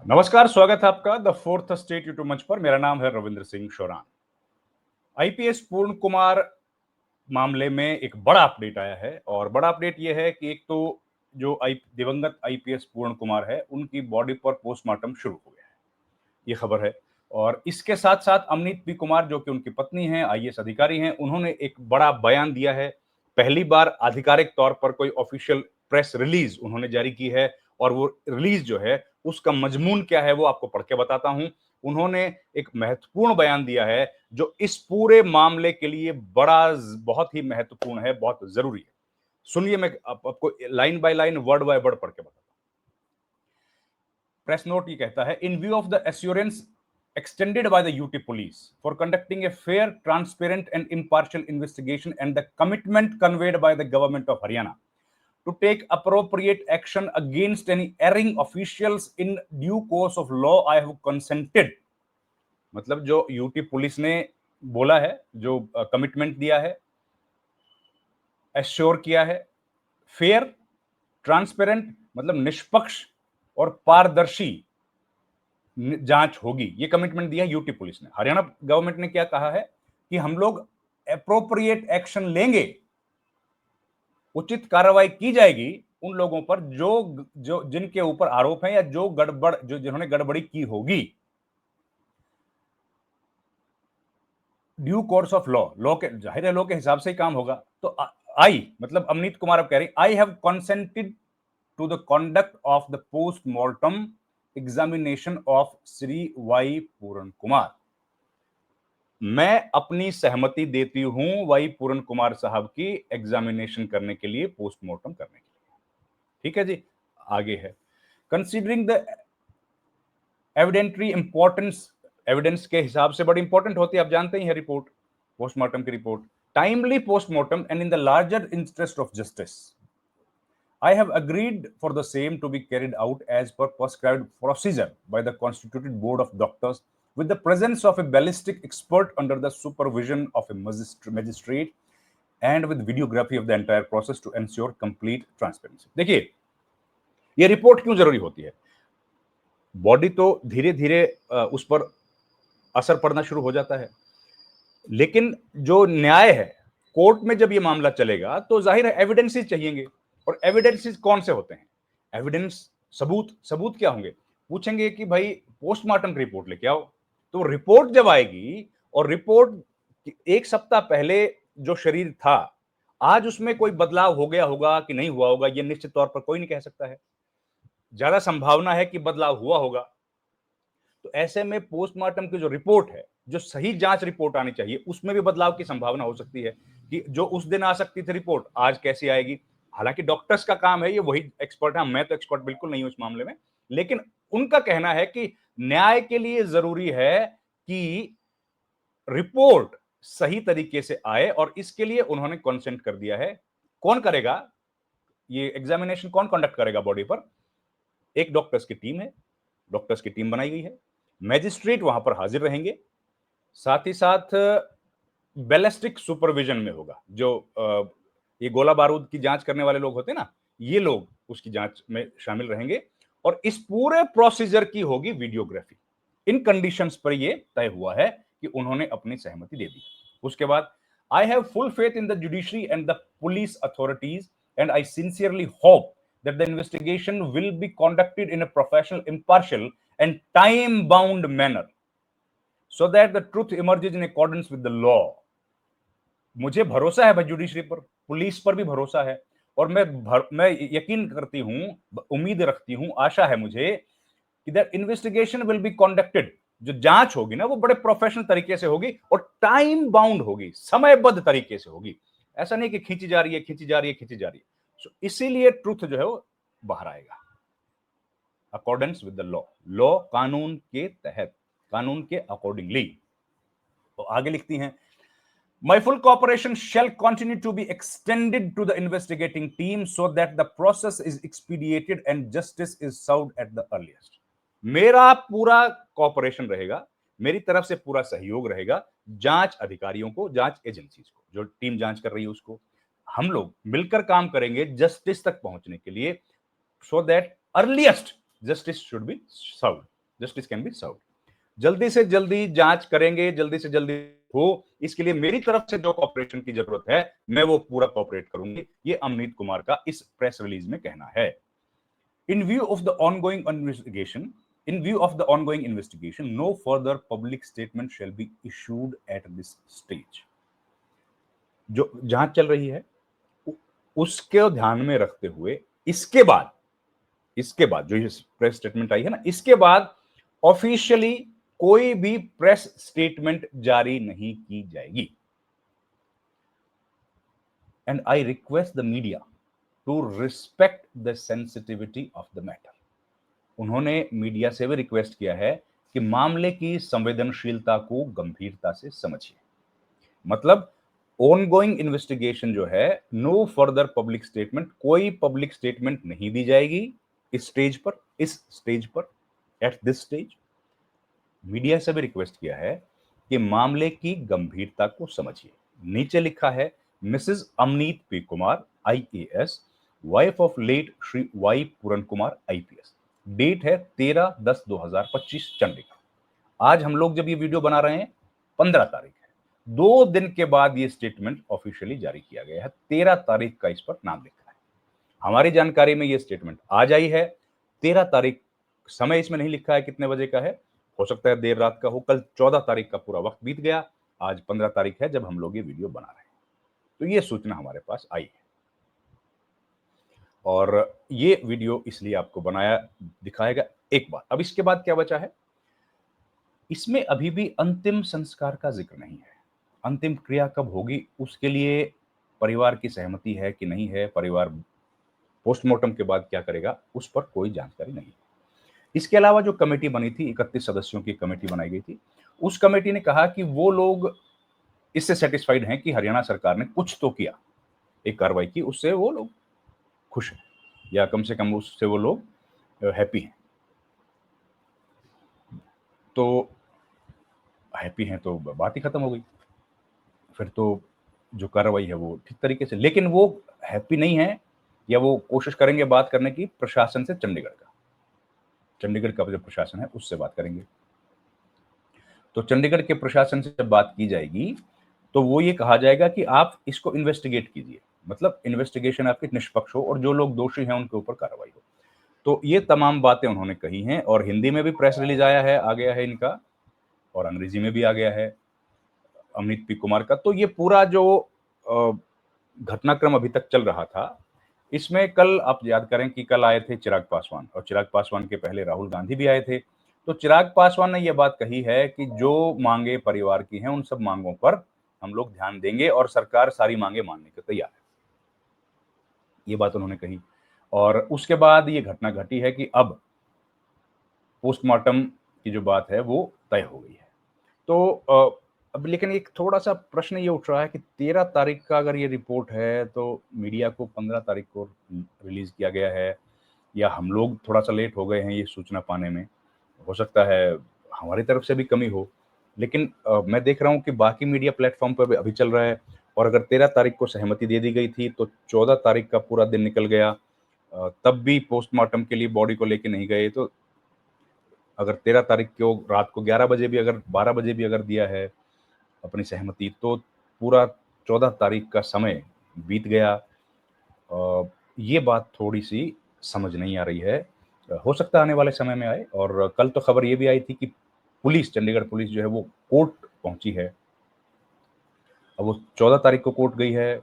नमस्कार, स्वागत है आपका द फोर्थ स्टेट यूट्यूब मंच पर। मेरा नाम है रविंद्र सिंह शोरान। आईपीएस पूर्ण कुमार मामले में एक बड़ा अपडेट आया है और बड़ा अपडेट यह है कि एक तो जो दिवंगत आईपीएस पूर्ण कुमार है, उनकी बॉडी पर पोस्टमार्टम शुरू हो गया है, ये खबर है। और इसके साथ साथ अमनीत पी कुमार, जो कि उनकी पत्नी हैं, आईएएस अधिकारी हैं, उन्होंने एक बड़ा बयान दिया है। पहली बार आधिकारिक तौर पर कोई ऑफिशियल प्रेस रिलीज उन्होंने जारी की है और वो रिलीज जो है उसका मजमून क्या है वो आपको पढ़ के बताता हूं। उन्होंने एक महत्वपूर्ण बयान दिया है जो इस पूरे मामले के लिए बहुत ही महत्वपूर्ण है, बहुत जरूरी है। सुनिए, मैं आपको line by line, word by word पढ़ के बताता हूं। प्रेस नोट ये कहता है, इन view of the assurance extended by the UT police for conducting a fair, transparent and impartial investigation and the commitment conveyed by the government of Haryana to take appropriate action against any erring officials in due course of law, I have consented। मतलब जो UT police ने बोला है, जो commitment दिया है, assure किया है, फेयर, ट्रांसपेरेंट मतलब निष्पक्ष और पारदर्शी जांच होगी, ये कमिटमेंट दिया यूटी पुलिस ने। हरियाणा गवर्नमेंट ने क्या कहा है कि हम लोग एप्रोप्रिएट एक्शन लेंगे, उचित कार्रवाई की जाएगी उन लोगों पर जो जो जिनके ऊपर आरोप है या जिन्होंने गड़बड़ी की होगी। Due course of law, law के जाहिर है लॉ के हिसाब से ही काम होगा। तो आई मतलब अमनीत कुमार अब कह रही, I have consented to the conduct of the postmortem examination of Shri Y Puran Kumar. मैं अपनी सहमति देती हूं वाई पूर्ण कुमार साहब की एग्जामिनेशन करने के लिए, पोस्टमार्टम करने के लिए। ठीक है जी, आगे है, considering the evidentiary importance, evidence के हिसाब से बड़ी इंपॉर्टेंट होती है, आप जानते ही हैं रिपोर्ट, पोस्टमार्टम की report, timely postmortem and in the larger interest of justice, I have agreed for the same to be carried out as per prescribed procedure by the constituted board of doctors with the presence of a ballistic expert under the supervision of a magistrate and with videography of the entire process to ensure complete transparency। देखिए, ये report क्यों जरूरी होती है? Body तो धीरे धीरे उस पर असर पड़ना शुरू हो जाता है, लेकिन जो न्याय है, कोर्ट में जब ये मामला चलेगा तो जाहिर है एविडेंसेस चाहिएंगे। और एविडेंसेस कौन से होते हैं? एविडेंस, सबूत क्या होंगे? पूछेंगे कि भाई पोस्टमार्टम की रिपोर्ट लेके आओ। तो रिपोर्ट जब आएगी, और रिपोर्ट एक सप्ताह पहले जो शरीर था, आज उसमें कोई बदलाव हो गया होगा कि नहीं हुआ होगा, यह निश्चित तौर पर कोई नहीं कह सकता है। ज्यादा संभावना है कि बदलाव हुआ होगा। तो ऐसे में पोस्टमार्टम की जो रिपोर्ट है, जो सही जांच रिपोर्ट आनी चाहिए, उसमें भी बदलाव की संभावना हो सकती है कि जो उस दिन आ सकती थी रिपोर्ट, आज कैसी आएगी। हालांकि डॉक्टर्स का काम है, ये वही एक्सपर्ट है, मैं तो एक्सपर्ट बिल्कुल नहीं हूं इस मामले में, लेकिन उनका कहना है कि न्याय के लिए जरूरी है कि रिपोर्ट सही तरीके से आए, और इसके लिए उन्होंने कंसेंट कर दिया है। कौन करेगा ये एग्जामिनेशन, कौन कंडक्ट करेगा बॉडी पर? एक डॉक्टर्स की टीम है, डॉक्टर्स की टीम बनाई गई है, मैजिस्ट्रेट वहां पर हाजिर रहेंगे, साथ ही साथ बैलिस्टिक सुपरविजन में होगा। जो ये गोला बारूद की जांच करने वाले लोग होते हैं ना, ये लोग उसकी जांच में शामिल रहेंगे, और इस पूरे प्रोसीजर की होगी वीडियोग्राफी। इन कंडीशंस पर ये तय हुआ है कि उन्होंने अपनी सहमति दे दी। उसके बाद, I have full faith in the judiciary and the police authorities and I sincerely hope that the investigation will be conducted in a professional, impartial and time bound manner so that the truth emerges in accordance with the law। मुझे भरोसा है भाई judiciary पर, police पर भी भरोसा है, और मैं यकीन करती हूं, उम्मीद रखती हूं, आशा है मुझे कि the investigation will be conducted, जो जांच होगी ना वो बड़े प्रोफेशनल तरीके से होगी और टाइम बाउंड होगी, समयबद्ध तरीके से होगी। ऐसा नहीं कि खींची जा रही है, खींची जा रही है, खींची जा रही है। इसीलिए ट्रुथ जो है वो बाहर आएगा accordance with the law, law कानून के तहत, कानून के अकॉर्डिंगली। तो आगे लिखती हैं, My full cooperation shall continue to be extended to the investigating team so that the process is expedited and justice is served at the earliest। मेरा पूरा कॉपरेशन रहेगा, मेरी तरफ से पूरा सहयोग रहेगा जांच अधिकारियों को, जांच एजेंसीज को, जो टीम जांच कर रही है उसको। हम लोग मिलकर काम करेंगे जस्टिस तक पहुंचने के लिए, so that earliest justice should be served, justice can be served. जल्दी से जल्दी जांच करेंगे, जल्दी से जल्दी हो, इसके लिए मेरी तरफ से जो कॉपरेशन की जरूरत है मैं वो पूरा कॉपरेट करूंगी, ये अमनीत कुमार का इस प्रेस रिलीज में कहना है। In view of the ongoing investigation, no further public statement shall be issued at this stage. जो जांच चल रही है उसके ध्यान में रखते हुए इसके बाद जो ये प्रेस स्टेटमेंट आई है ना, इसके बाद ऑफिशियली कोई भी प्रेस स्टेटमेंट जारी नहीं की जाएगी। And I request the media to respect the sensitivity of the matter. उन्होंने मीडिया से भी रिक्वेस्ट किया है कि मामले की संवेदनशीलता को गंभीरता से समझिए। मतलब ऑनगोइंग इन्वेस्टिगेशन जो है, नो फर्दर पब्लिक स्टेटमेंट, कोई पब्लिक स्टेटमेंट नहीं दी जाएगी इस स्टेज पर एट दिस स्टेज। मीडिया से भी रिक्वेस्ट किया है कि मामले की गंभीरता को समझिए। नीचे लिखा है, Mrs Amneet P Kumar IAS, wife of late Shri Y Puran Kumar IPS. Date है 13/10/2025 चंडीगढ़। आज हम लोग जब ये वीडियो बना रहे हैं 15 तारीख है, 2 दिन के बाद ये स्टेटमेंट ऑफिशियली जारी किया गया है। 13 तारीख का इस पर नाम लिखा है। हमारी जानकारी में ये स्टेटमेंट आज आई है। 13 तारीख समय इसमें नहीं लिखा है कितने बजे का है, हो सकता है देर रात का हो। कल 14 तारीख का पूरा वक्त बीत गया, आज 15 तारीख है जब हम लोग ये वीडियो बना रहे हैं। तो ये सूचना हमारे पास आई है और ये वीडियो इसलिए आपको दिखाएगा। एक बात, अब इसके बाद क्या बचा है, इसमें अभी भी अंतिम संस्कार का जिक्र नहीं है। अंतिम क्रिया कब होगी उसके लिए परिवार की सहमति है कि नहीं है, परिवार पोस्टमार्टम के बाद क्या करेगा उस पर कोई जानकारी नहीं है। इसके अलावा जो कमेटी बनी थी, 31 सदस्यों की कमेटी बनाई गई थी, उस कमेटी ने कहा कि वो लोग इससे सेटिस्फाइड हैं कि हरियाणा सरकार ने कुछ तो किया, एक कार्रवाई की, उससे वो लोग खुश हैं या कम से कम उससे वो लोग हैप्पी हैं। तो हैप्पी हैं तो बात ही खत्म हो गई, फिर तो जो कार्रवाई है वो ठीक तरीके से। लेकिन वो हैप्पी नहीं है या वो कोशिश करेंगे बात करने की प्रशासन से, चंडीगढ़ का जो प्रशासन है उससे बात करेंगे। तो चंडीगढ़ के प्रशासन से जब बात की जाएगी तो वो ये कहा जाएगा कि आप इसको इन्वेस्टिगेट कीजिए, मतलब इन्वेस्टिगेशन आपकी निष्पक्ष हो और जो लोग दोषी हैं उनके ऊपर कार्रवाई हो। तो ये तमाम बातें उन्होंने कही हैं और हिंदी में भी प्रेस रिलीज आ गया है इनका, और अंग्रेजी में भी आ गया है अमनीत पी कुमार का। तो ये पूरा जो घटनाक्रम अभी तक चल रहा था, इसमें कल आप याद करें कि कल आए थे चिराग पासवान, और चिराग पासवान के पहले राहुल गांधी भी आए थे। तो चिराग पासवान ने यह बात कही है कि जो मांगे परिवार की हैं उन सब मांगों पर हम लोग ध्यान देंगे और सरकार सारी मांगे मानने को तैयार है, ये बात उन्होंने कही। और उसके बाद ये घटना घटी है कि अब पोस्टमार्टम की जो बात है वो तय हो गई है। तो अब लेकिन एक थोड़ा सा प्रश्न ये उठ रहा है कि 13 तारीख का अगर ये रिपोर्ट है तो मीडिया को 15 तारीख को रिलीज किया गया है, या हम लोग थोड़ा सा लेट हो गए हैं ये सूचना पाने में, हो सकता है हमारी तरफ से भी कमी हो। लेकिन मैं देख रहा हूँ कि बाकी मीडिया प्लेटफॉर्म पर अभी चल रहा है, और अगर 13 तारीख को सहमति दे दी गई थी तो 14 तारीख का पूरा दिन निकल गया, तब भी पोस्टमार्टम के लिए बॉडी को लेके नहीं गए। तो अगर 13 तारीख को रात को 11 बजे भी, अगर 12 बजे भी अगर दिया है अपनी सहमति, तो पूरा 14 तारीख का समय बीत गया। ये बात थोड़ी सी समझ नहीं आ रही है, हो सकता है आने वाले समय में आए। और कल तो खबर ये भी आई थी कि पुलिस, चंडीगढ़ पुलिस जो है वो कोर्ट पहुंची है। अब वो 14 तारीख को कोर्ट गई है,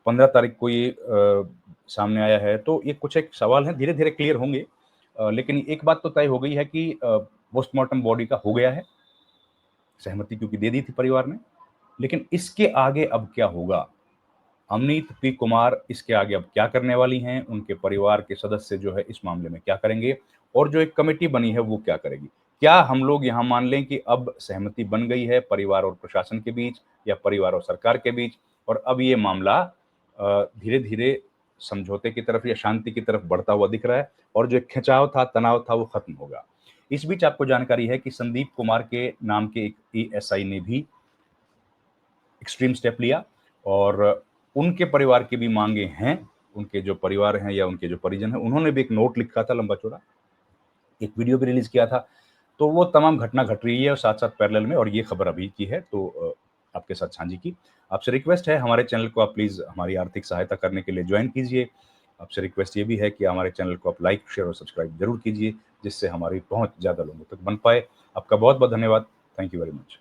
15 तारीख को ये सामने आया है। तो ये कुछ एक सवाल है, धीरे धीरे क्लियर होंगे। लेकिन एक बात तो तय हो गई है कि पोस्टमार्टम बॉडी का हो गया है, सहमति क्योंकि दे दी थी परिवार ने। लेकिन इसके आगे अब क्या होगा, अमनीत पी कुमार इसके आगे अब क्या करने वाली हैं, उनके परिवार के सदस्य जो है इस मामले में क्या करेंगे, और जो एक कमेटी बनी है वो क्या करेगी। क्या हम लोग यहाँ मान लें कि अब सहमति बन गई है परिवार और प्रशासन के बीच, या परिवार और सरकार के बीच, और अब ये मामला धीरे धीरे समझौते की तरफ या शांति की तरफ बढ़ता हुआ दिख रहा है, और जो एक खिंचाव था, तनाव था, वो खत्म होगा। इस बीच आपको जानकारी है कि संदीप कुमार के नाम के एक एएसआई ने भी एक्सट्रीम स्टेप लिया, और उनके परिवार की भी मांगे हैं, उनके जो परिवार हैं या उनके जो परिजन हैं, उन्होंने भी एक नोट लिखा था लंबा चौड़ा, एक वीडियो भी रिलीज किया था। तो वो तमाम घटना घट रही है और साथ-साथ पैरेलल में, और ये खबर अभी की है, तो आपके साथ साझी की। आपसे रिक्वेस्ट है, हमारे चैनल को आप प्लीज़ हमारी आर्थिक सहायता करने के लिए जॉइन कीजिए। आपसे रिक्वेस्ट ये भी है कि हमारे चैनल को आप लाइक, शेयर और सब्सक्राइब ज़रूर कीजिए, जिससे हमारी पहुँच ज़्यादा लोगों तक बन पाए। आपका बहुत-बहुत धन्यवाद। Thank you very much.